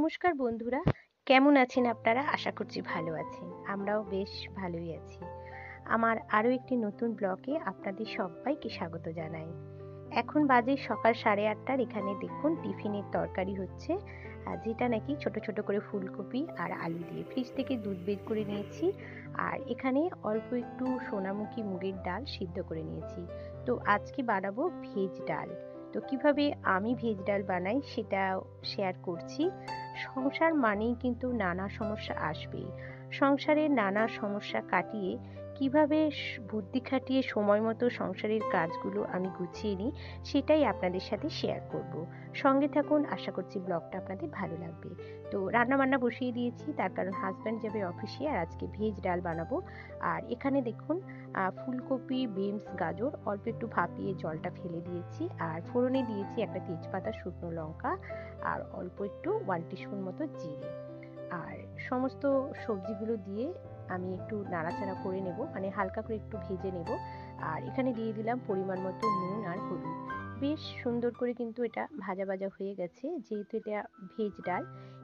নমস্কার বন্ধুরা, কেমন আছেন আপনারা? আশা করছি ভালো আছেন। আমরাও বেশ ভালোই আছি। আমার আরও একটি নতুন ব্লগে আপনাদের সবাইকে স্বাগত জানাই। এখন বাজে সকাল 8:30। এখানে দেখুন টিফিনের তরকারি হচ্ছে, যেটা নাকি ছোট ছোট করে ফুলকপি আর আলু দিয়ে। ফ্রিজ থেকে দুধ বের করে নিয়েছি, আর এখানে অল্প একটু সোনামুখী মুগের ডাল সিদ্ধ করে নিয়েছি। তো আজকে বানাবো ভেজ ডাল। তো কিভাবে আমি ভেজ ডাল বানাই সেটাও শেয়ার করছি। সংসার মানেই কিন্তু নানা সমস্যা আসবেই। সংসারের নানা সমস্যা কাটিয়ে কিভাবে বুদ্ধি খাটিয়ে সময় মতো সংসারের কাজগুলো আমি গুছিয়ে নিই, সেটাই আপনাদের সাথে শেয়ার করব। সঙ্গে থাকুন, আশা করছি ব্লগটা আপনাদের ভালো লাগবে। তো রান্না বান্না বসিয়ে দিয়েছি, তার কারণ হাজব্যান্ড যাবে অফিসে, আর আজকে ভেজ ডাল বানাবো। আর এখানে দেখুন ফুলকপি, বিনস, গাজর অল্প একটু ভাপিয়ে জলটা ফেলে দিয়েছি, আর ফোড়নে দিয়েছি একটা তেজপাতা, শুকনো লঙ্কা, আর অল্প একটু 1 টিস্পুন মতো জিরে। আর সমস্ত সবজিগুলো দিয়ে আমি একটু নাড়াচাড়া করে নেব, মানে হালকা করে একটু ভেজে নেব। আর এখানে দিয়ে দিলাম পরিমাণ মতো নুন আর হলুদ। বেশ সুন্দর করে কিন্তু এটা ভাজা ভাজা হয়ে গেছে। যেহেতু এটা ভেজ ডাল,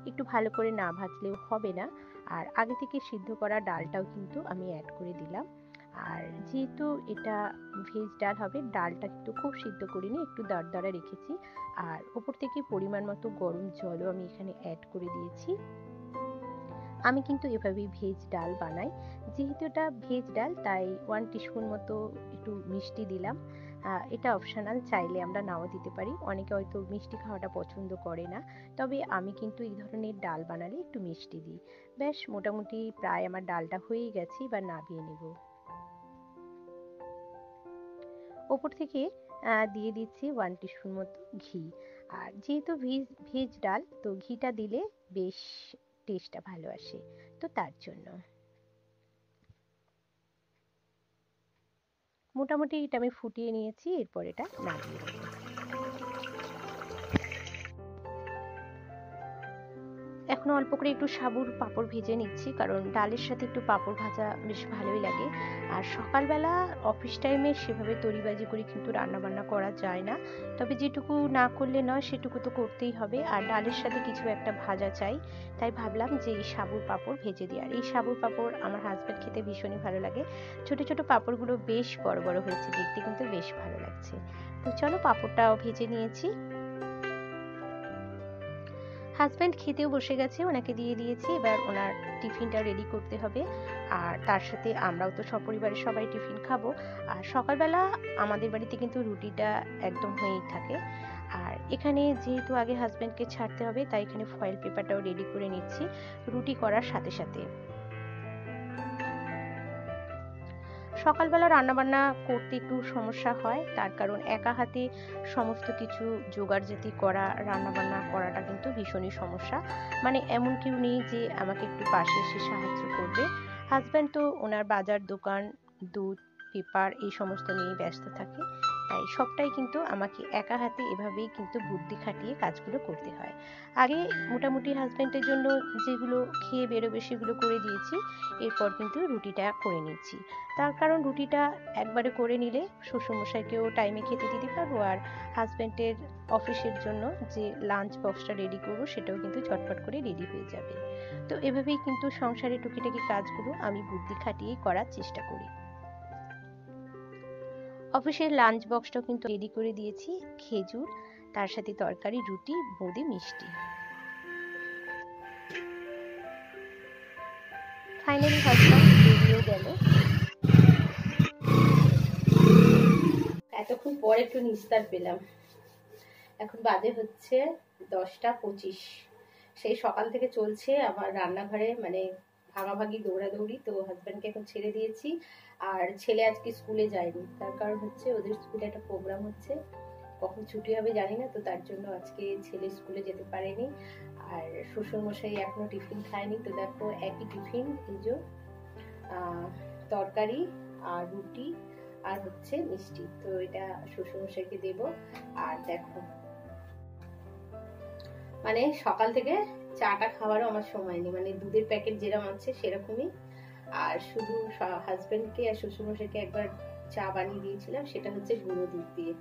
একটু ভালো করে না ভাজলেও হবে না। আর আগে থেকে সিদ্ধ করা ডালটাও কিন্তু আমি অ্যাড করে দিলাম। আর যেহেতু এটা ভেজ ডাল হবে, ডালটা কিন্তু খুব সিদ্ধ করিনি, একটু দরদরা রেখেছি। আর ওপর থেকে পরিমাণ মতো গরম জলও আমি এখানে অ্যাড করে দিয়েছি। আমি কিন্তু এভাবেই ভেজ ডাল বানাই। যেহেতু এটা ভেজ ডাল, তাই 1 টিস্পুন মতো একটু মিষ্টি দিলাম। এটা অপশনাল, চাইলে আমরা নাও দিতে পারি। অনেকে হয়তো মিষ্টি খাওয়াটা পছন্দ করে না, তবে আমি কিন্তু এই ধরনের ডাল বানালে একটু মিষ্টি দিই। ব্যাস মোটামুটি প্রায় আমার ডালটা হয়েই গেছে, এবার নামিয়ে নেব। ওপর থেকে দিয়ে দিচ্ছি 1 টিস্পুন মতো ঘি। আর যেহেতু ভেজ ডাল, তো ঘিটা দিলে বেশ টেস্টটা ভালো আসে, তো তার জন্য মোটামুটি এটা আমি ফুটিয়ে নিয়েছি। এরপর এটা নামিয়ে নেব। এখন অল্প করে একটু সাবুর পাঁপড় ভেজে নিচ্ছি, কারণ ডালের সাথে একটু পাঁপড় ভাজা বেশ ভালোই লাগে। আর সকালবেলা অফিস টাইমে সেভাবে তরিবাজি করে কিন্তু রান্না বান্না করা যায় না, তবে যেটুকু না করলে নয় সেটুকু তো করতেই হবে। আর ডালের সাথে কিছু একটা ভাজা চাই, তাই ভাবলাম যে এই সাবুর পাঁপড় ভেজে দিই। আর এই সাবুর পাঁপড় আমার হাজব্যান্ড খেতে ভীষণই ভালো লাগে। ছোট ছোট পাঁপড়গুলো বেশ বড় বড় হয়েছে, দেখতে কিন্তু বেশ ভালো লাগছে। তো চলো, পাঁপড়টাও ভেজে নিয়েছি। হাজব্যান্ড খেতেও বসে গেছে, ওনাকে দিয়ে দিয়েছি। এবার ওনার টিফিনটা রেডি করতে হবে, আর তার সাথে আমরাও তো সপরিবারে সবাই টিফিন খাবো। আর সকালবেলা আমাদের বাড়িতে কিন্তু রুটিটা একদম হয়েই থাকে। আর এখানে যেহেতু আগে হাজব্যান্ডকে ছাড়তে হবে, তাই এখানে ফয়েল পেপারটাও রেডি করে নিচ্ছি রুটি করার সাথে সাথে। সকালবেলা রান্নাবান্না করতে একটু সমস্যা হয়, তার কারণ একা হাতে সমস্ত কিছু জোগাড়জাতি করা, রান্নাবান্না করাটা কিন্তু ভীষণই সমস্যা। মানে এমন কেউ নেই যে আমাকে একটু পাশে এসে সাহায্য করবে। হাজব্যান্ড তো ওনার বাজার দোকান, দুধ, পেপার এই সমস্ত নিয়ে ব্যস্ত থাকে, তাই সবটাই কিন্তু আমাকে একা হাতে এভাবেই কিন্তু বুদ্ধি খাটিয়ে কাজগুলো করতে হয়। আগে মোটামুটি হাজব্যান্ডের জন্য যেগুলো খেয়ে বেরোবে সেগুলো করে দিয়েছি, এরপর কিন্তু রুটিটা করে নিচ্ছি। তার কারণ রুটিটা একবারে করে নিলে শ্বশুরমশাইকেও টাইমে খেতে দিতে পারবো, আর হাজব্যান্ডের অফিসের জন্য যে লাঞ্চ বক্সটা রেডি করবো সেটাও কিন্তু ঝটপট করে রেডি হয়ে যাবে। তো এভাবেই কিন্তু সংসারে টুকিটাকি কাজগুলো আমি বুদ্ধি খাটিয়েই করার চেষ্টা করি। অফিসের লাঞ্চ বক্সটাও কিন্তু রেডি করে দিয়েছি, খেজুর, তার সাথে তরকারি, রুটি, বোঁদে, মিষ্টি। ফাইনালি হাজব্যান্ড বেরিয়েও গেল। এতক্ষণ পর একটু নিস্তার পেলাম। এখন বাজে হচ্ছে 10টা 25। সেই সকাল থেকে চলছে আমার রান্নাঘরে, মানে ভাগাভাগি দৌড়াদৌড়ি। তো হাজব্যান্ডকে এখন ছেড়ে দিয়েছি, আর ছেলে আজকে স্কুলে যায়নি, তার কারণ হচ্ছে ওদের স্কুলে একটা প্রোগ্রাম হচ্ছে, কখন ছুটি হবে জানি না, তো তার জন্য আজকে ছেলে স্কুলে যেতে পারেনি। আর শ্বশুরমশাই এখনো টিফিন খায়নি, তো দেখো একই টিফিন, এই যে তরকারি আর রুটি আর হচ্ছে মিষ্টি, তো এটা শ্বশুরমশাইকে দেব। আর দেখো, মানে সকাল থেকে চাটা খাওয়ারও আমার সময় নেই, মানে দুধের প্যাকেট যেরকম আছে সেরকমই। আর শুধু হাজবেন্ডকে আর শ্বশুরমশাইকে একবার চা বানিয়ে দিয়েছিলাম, সেটা হচ্ছে গুঁড়ো দুধ দিয়ে।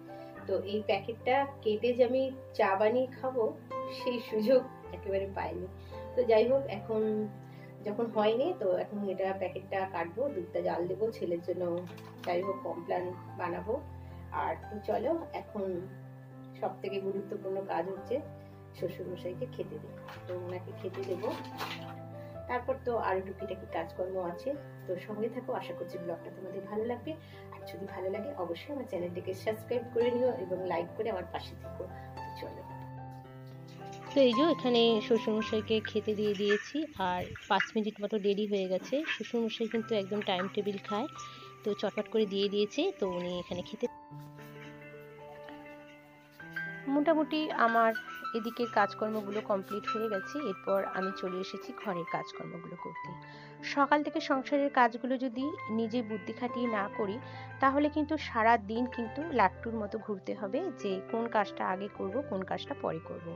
তো এই প্যাকেটটা কেটে যে আমি চা বানিয়ে খাবো সেই সুযোগ একেবারে পাইনি। তো যাই হোক, এখন যখন হয়নি তো এখন এটা প্যাকেটটা কাটবো, দুধটা জাল দেবো ছেলের জন্য, যাই হোক কমপ্লান বানাবো। আর তো চলো, এখন সব থেকে গুরুত্বপূর্ণ কাজ হচ্ছে শ্বশুরমশাইকে খেতে দেবো। তো ওনাকে খেতে দেবো, তারপর তো আরো টুকিটাকি কাজকর্ম আছে। তো সঙ্গে থাকো, আশা করছি ব্লগটা তোমাদের ভালো লাগবে। আর যদি ভালো লাগে অবশ্যই আমার চ্যানেলটিকে সাবস্ক্রাইব করে নিও এবং লাইক করে আমার পাশে থেকো। চলো, তো এই যে এখানে শ্বশুরমশাইকে খেতে দিয়ে দিয়েছি, আর 5 মিনিট মতো দেরি হয়ে গেছে। শ্বশুরমশাই কিন্তু একদম টাইম টেবিল খায়, তো চটপট করে দিয়ে দিয়েছে। তো উনি এখানে খেতে, মোটামুটি আমার এদিকের কাজকর্মগুলো কমপ্লিট হয়ে গেছে। এরপর আমি চলে এসেছি ঘরের কাজকর্মগুলো করতে। সকাল থেকে সংসারের কাজগুলো যদি নিজে বুদ্ধি খাটিয়ে না করি, তাহলে কিন্তু সারা দিন কিন্তু লাট্টুর মতো ঘুরতে হবে যে কোন কাজটা আগে করব, কোন কাজটা পরে করব।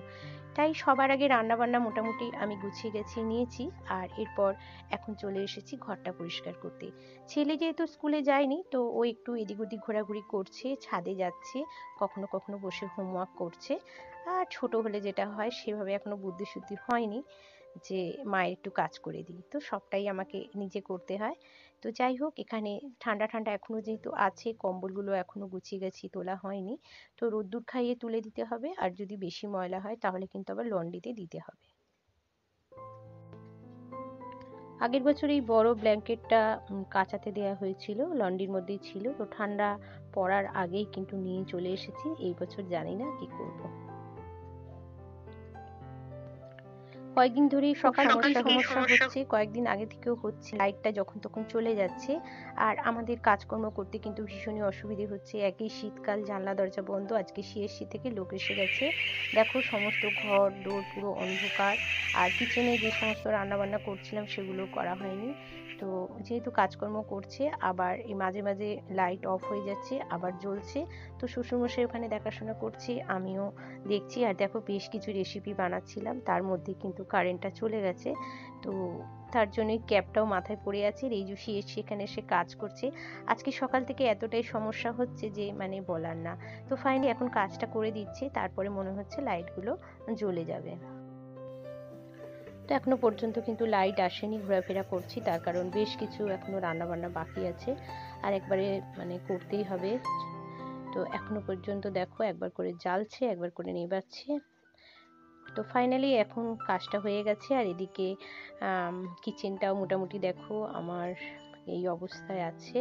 তাই সবার আগে রান্নাবান্না মোটামুটি আমি গুছিয়ে গেছিয়ে নিয়েছি। আর এরপর এখন চলে এসেছি ঘরটা পরিষ্কার করতে। ছেলে যেহেতু স্কুলে যায়নি, তো ও একটু এদিক ওদিক ঘোরাঘুরি করছে, ছাদে যাচ্ছে, কখনো কখনো বসে হোমওয়ার্ক করছে। আর ছোট হলে যেটা হয়, সেভাবে এখনো বুদ্ধি শুদ্ধি হয়নি যে মায়ের একটু কাজ করে দিই, তো সবটাই আমাকে নিজে করতে হয়। তো যাই হোক, এখানে ঠান্ডা ঠান্ডা এখনো যেহেতু আছে, কম্বলগুলো এখনো গুছিয়ে গেছি, তোলা হয়নি। তো রোদ্দুর খাইয়ে তুলে দিতে হবে, আর যদি বেশি ময়লা হয় তাহলে কিন্তু আবার লন্ড্রিতে দিতে হবে। আগের বছর এই বড় ব্ল্যাঙ্কেটটা কাচাতে দেওয়া হয়েছিল, লন্ড্রির মধ্যেই ছিল। তো ঠান্ডা পড়ার আগেই কিন্তু নিয়ে চলে এসেছি। এই বছর জানি না কি করব। কয়েকদিন ধরেই খুব সমস্যা হচ্ছে, কয়েকদিন আগে থেকেও হচ্ছে, লাইটটা যখন তখন চলে যাচ্ছে। আর আমাদের কাজকর্ম করতে কিন্তু ভীষণই অসুবিধে হচ্ছে। একই শীতকাল, জানলা দরজা বন্ধ। আজকে সিএসসি থেকে লোক এসে গেছে, দেখো সমস্ত ঘর দোর পুরো অন্ধকার। আর কিচেনে যে সমস্ত রান্নাবান্না করছিলাম সেগুলো করা হয়নি। তো যেহেতু কাজকর্ম করছে, আবার এই মাঝে মাঝে লাইট অফ হয়ে যাচ্ছে, আবার জ্বলছে। তো শ্বশুরমশাই ওখানে দেখাশোনা করছে, আমিও দেখছি। আর দেখো, বেশ কিছু রেসিপি বানাচ্ছিলাম, তার মধ্যে কিন্তু কারেন্টটা চলে গেছে। তো তার জন্যই ক্যাপটাও মাথায় পড়ে আছে। রেজু সেখানে এসে কাজ করছে। আজকে সকাল থেকে এতটাই সমস্যা হচ্ছে যে মানে বলার না। তো ফাইনালি এখন কাজটা করে দিচ্ছে, তারপরে মনে হচ্ছে লাইটগুলো জ্বলে যাবে। তো এখনো পর্যন্ত কিন্তু লাইট আসেনি, ঘোরাফেরা করছি, তার কারণ বেশ কিছু এখনো রান্নাবান্না বাকি আছে, আর একবারে মানে করতেই হবে। তো এখনো পর্যন্ত দেখো একবার করে জ্বালছে, একবার করে নেভাচ্ছে। তো ফাইনালি এখন কাজটা হয়ে গেছে। আর এদিকে কিচেনটাও মোটামুটি দেখো আমার এই অবস্থায় আছে।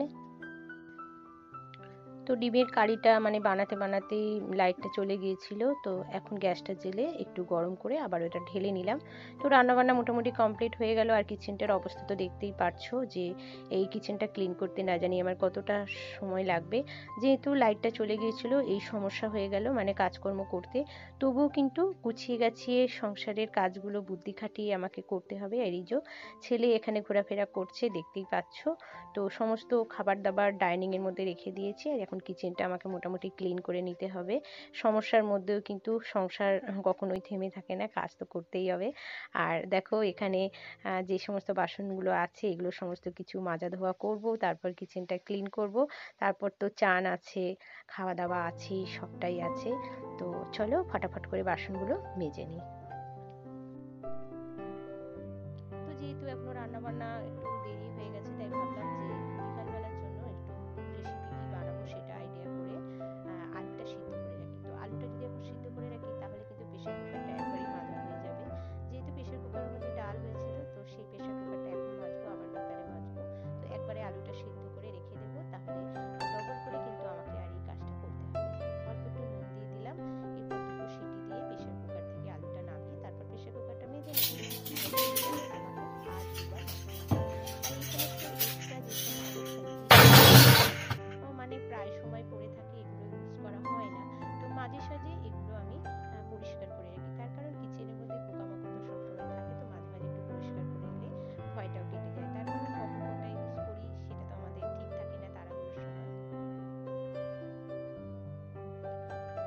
তো ডিমের কারিটা মানে বানাতে বানাতেই লাইটটা চলে গিয়েছিল। তো এখন গ্যাসটা জেলে একটু গরম করে আবার ওটা ঢেলে নিলাম। তো রান্নাবান্না মোটামুটি কমপ্লিট হয়ে গেল। আর কিচেনটার অবস্থা তো দেখতেই পারছো যে এই কিচেনটা ক্লিন করতে না জানি আমার কতটা সময় লাগবে। যেহেতু লাইটটা চলে গিয়েছিল, এই সমস্যা হয়ে গেল মানে কাজকর্ম করতে। তবুও কিন্তু গুছিয়ে গাছিয়ে সংসারের কাজগুলো বুদ্ধি খাটিয়ে আমাকে করতে হবে। আর এই যে ছেলে এখানে ঘোরাফেরা করছে, দেখতেই পাচ্ছ। তো সমস্ত খাবার দাবার ডাইনিংয়ের মধ্যে রেখে দিয়েছি, আর এখন কিচেনটা আমাকে মোটামুটি ক্লিন করে নিতে হবে। সমস্যার মধ্যেও কিন্তু সংসার কখনোই থেমে থাকে না, কাজ তো করতেই হবে। আর দেখো এখানে যে সমস্ত বাসনগুলো আছে, এগুলো সমস্ত কিছু মাজা ধোয়া করব, তারপর কিচেনটা ক্লিন করব। তারপর তো চান আছে, খাওয়া দাওয়া আছে, সবটাই আছে। তো চলো ফটাফট করে বাসনগুলো মেজে নিই। তো যেহেতু এখনো রান্না বান্না একটু দেরি হয়ে গেছে, তাই ভাবলাম যে বিকালবেলার জন্য একটু রেসিপি কি বানাবো সেটা আইডিয়া করে আলুটা সিদ্ধ করে রাখি। তো আলুটা যদি এখন সিদ্ধ করে রাখি, তাহলে কিন্তু প্রেশার কুকারটা একবারই মাজা হয়ে যাবে। যেহেতু প্রেশার কুকারের মধ্যে ডাল হয়েছিল, তো সেই প্রেশার কুকারটা এখন মাজবো, আবার বিকালে মাজবো। তো একবারে আলুটা সিদ্ধ করে রেখে দেবো, তাহলে ডবল করে কিন্তু আমাকে আর এই কাজটা করতে হবে না। অল্প একটু নুন দিয়ে দিলাম, এরপর দুটো সিটি দিয়ে প্রেশার কুকার থেকে আলুটা নামিয়ে তারপর প্রেশার কুকারটা মেজে নেব। আমাকে আর দুবার মাজতে হবে না। আর এই সমস্ত এক্সট্রা যে সমস্ত সবজি মানে প্রায় সময় পড়ে থাকে, এগুলো ইউজ করা হয় না। তো মাঝে সাঝে এগুলো আমি পরিষ্কার করে রাখি, তার কারণ কিচেনের মধ্যে পোকামাকড় তো সবসময় থাকে। তো মাঝে মাঝে একটু পরিষ্কার করে নিলে ভয়টাও কেটে যায়, তার কারণ কখন কোনটা ইউজ করি সেটা তো আমাদের ঠিক থাকে না তাড়াহুড়োর সময়।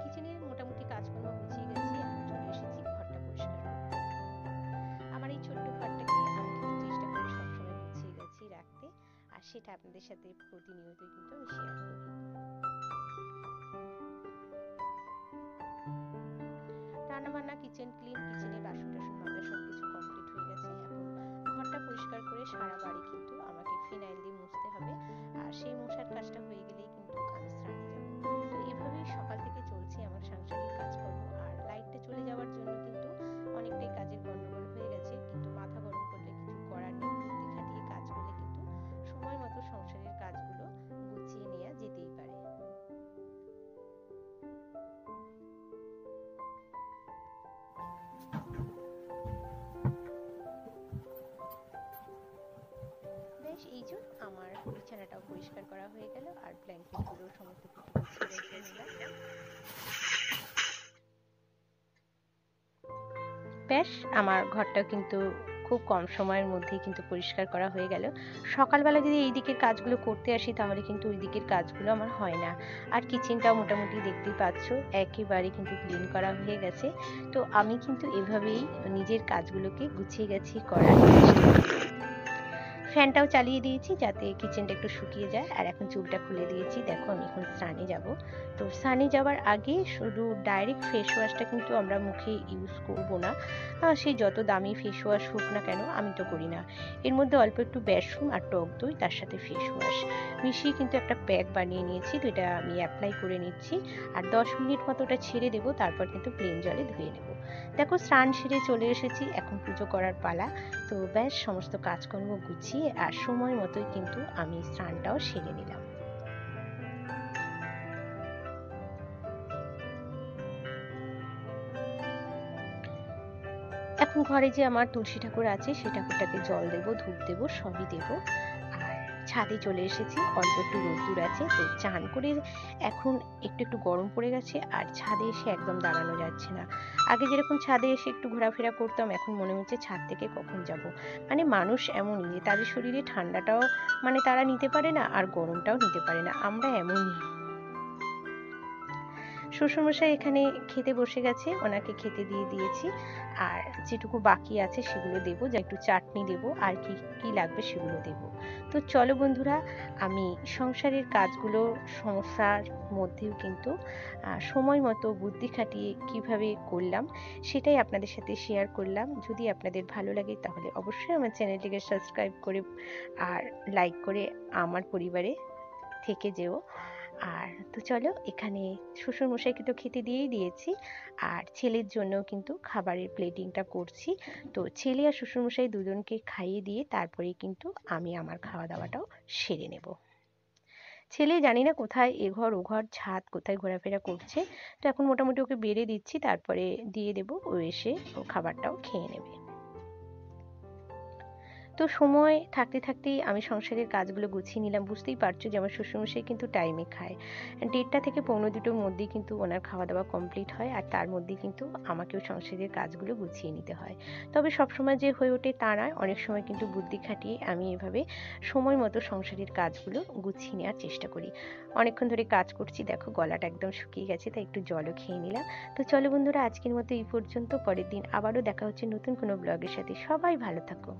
কিচেনের মোটামুটি কাজকর্ম গুছিয়ে গেছি, এখন চলে এসেছি ঘরটা পরিষ্কার করতে। আমার এই ছোট্ট ঘরটাকে আমি কিন্তু চেষ্টা করি সবসময় গুছিয়ে গাছিয়ে রাখতে, আর সেটা আপনাদের সাথে প্রতিনিয়তই কিন্তু আমি শেয়ার করি। রান্নাবান্না, কিচেন ক্লিন, কিচেনে বাসন টাসন সারা বাড়ি কিন্তু আমাকে ফিনাইল দিয়ে মুছতে হবে। আর সেই মোছার কাজটা হয়ে গেলেই কিন্তু আমি স্নানে যাব। তো এভাবেই সকাল থেকে চলছে আমার সাংসারিক কাজকর্ম। আর লাইটটা চলে যাওয়ার জন্য কিন্তু অনেকটাই কাজের গন্ডগোল হয়ে গেছে, কিন্তু মাথা গরম করলে কিছু করার নেই। বুদ্ধি খাটিয়ে কাজ করলে কিন্তু সময় মতো সংসারের কাজগুলো গুছিয়ে নেওয়া যেতেই পারে। বেশ, এই যে আমার বিছানাটাও পরিষ্কার করা হয়ে গেল, আর ব্ল্যাঙ্কেট গুলো সমস্ত কিছু গুছিয়ে রেখে নিলাম। বেশ, আমার ঘরটাও কিন্তু খুব কম সময়ের মধ্যেই কিন্তু পরিষ্কার করা হয়ে গেল। সকালবেলা যদি এই দিকের কাজগুলো করতে আসি তাহলে কিন্তু ওই দিকের কাজগুলো আমার হয় না। আর কিচেনটাও মোটামুটি দেখতেই পাচ্ছ একেবারে কিন্তু ক্লিন করা হয়ে গেছে। তো আমি কিন্তু এভাবেই নিজের কাজগুলোকে গুছিয়ে গাছিয়ে করার চেষ্টা করি। ফ্যানটাও চালিয়ে দিয়েছি যাতে কিচেনটা একটু শুকিয়ে যায়। আর এখন চুলটা খুলে দিয়েছি। দেখো আমি এখন স্নানে যাব। তো স্নানে যাওয়ার আগে শুধু ডাইরেক্ট ফেস ওয়াশটা কিন্তু আমরা মুখে ইউজ করব না। সে যত দামি ফেস ওয়াশ হোক না কেন, আমি তো করি না। এর মধ্যে অল্প একটু বেসন আর টক দই, তার সাথে ফেস ওয়াশ মিশিয়ে কিন্তু একটা প্যাক বানিয়ে নিয়েছি। তো এটা আমি অ্যাপ্লাই করে নিচ্ছি। আর 10 মিনিট মতো ওটা ছেড়ে দেবো, তারপর কিন্তু প্লেন জলে ধুয়ে নেব। দেখো স্নান সেরে চলে এসেছি, এখন পুজো করার পালা। তো ব্যাস, সমস্ত কাজকর্ম গুছিয়ে আর সময় মতোই কিন্তু আমি স্নানটাও সেরে নিলাম। এখন ঘরে যে আমার তুলসী ঠাকুর আছে সেই ঠাকুরটাকে জল দেব, ধূপ দেব, সবই দেব। আর ছাদে চলে এসেছি, অল্প একটু রোদ্দুর আছে, তো চান করে এখন একটু একটু গরম পড়ে গেছে আর ছাদে এসে একদম দাঁড়ানো যাচ্ছে না। আগে যেরকম ছাদে এসে একটু ঘোরাফেরা করতাম, এখন মনে হচ্ছে ছাদ থেকে কখন যাব। মানে মানুষ এমনই যে তাদের শরীরে ঠান্ডাটাও মানে তারা নিতে পারে না, আর গরমটাও নিতে পারে না, আমরা এমনই। শ্বশুরমশাই এখানে খেতে বসে গেছে, ওনাকে খেতে দিয়ে দিয়েছি। আর যেটুকু বাকি আছে সেগুলো দেবো, যা একটু চাটনি দেবো, আর কি কি লাগবে সেগুলো দেবো। তো চলো বন্ধুরা, আমি সংসারের কাজগুলো সমস্যার মধ্যেও কিন্তু সময় মতো বুদ্ধি খাটিয়ে কিভাবে করলাম সেটাই আপনাদের সাথে শেয়ার করলাম। যদি আপনাদের ভালো লাগে তাহলে অবশ্যই আমার চ্যানেলটিকে সাবস্ক্রাইব করে আর লাইক করে আমার পরিবারে থেকে যেও। আর তো চলো, এখানে শ্বশুরমশাইকে তো খেতে দিয়েই দিয়েছি, আর ছেলের জন্যও কিন্তু খাবারের প্লেটিংটা করছি। তো ছেলে আর শ্বশুরমশাই দুজনকে খাইয়ে দিয়ে তারপরেই কিন্তু আমি আমার খাওয়া দাওয়াটাও সেরে নেব। ছেলে জানি না কোথায় এঘর ওঘর ছাদ কোথায় ঘোরাফেরা করছে। তো এখন মোটামুটি ওকে বেড়ে দিচ্ছি, তারপরে দিয়ে দেবো, ও এসে ও খাবারটাও খেয়ে নেবে। তো সময় থাকতে থাকতেই আমি সংসারের কাজগুলো গুছিয়ে নিলাম। বুঝতেই পারছো যে আমার শ্বশুরমশাই কিন্তু টাইমে খায়। 1:30 থেকে 1:45-র মধ্যেই কিন্তু ওনার খাওয়া দাওয়া কমপ্লিট হয়, আর তার মধ্যেই কিন্তু আমাকেও সংসারের কাজগুলো গুছিয়ে নিতে হয়। তবে সবসময় যে হয়ে ওঠে তা নয়, অনেক সময় কিন্তু বুদ্ধি খাটিয়ে আমি এভাবে সময় মতো সংসারের কাজগুলো গুছিয়ে নেওয়ার চেষ্টা করি। অনেকক্ষণ ধরে কাজ করছি, দেখো গলাটা একদম শুকিয়ে গেছে, তাই একটু জলও খেয়ে নিলাম। তো চলো বন্ধুরা, আজকের মতো এই পর্যন্ত। পরের দিন আবারও দেখা হচ্ছে নতুন কোনো ব্লগের সাথে। সবাই ভালো থাকো।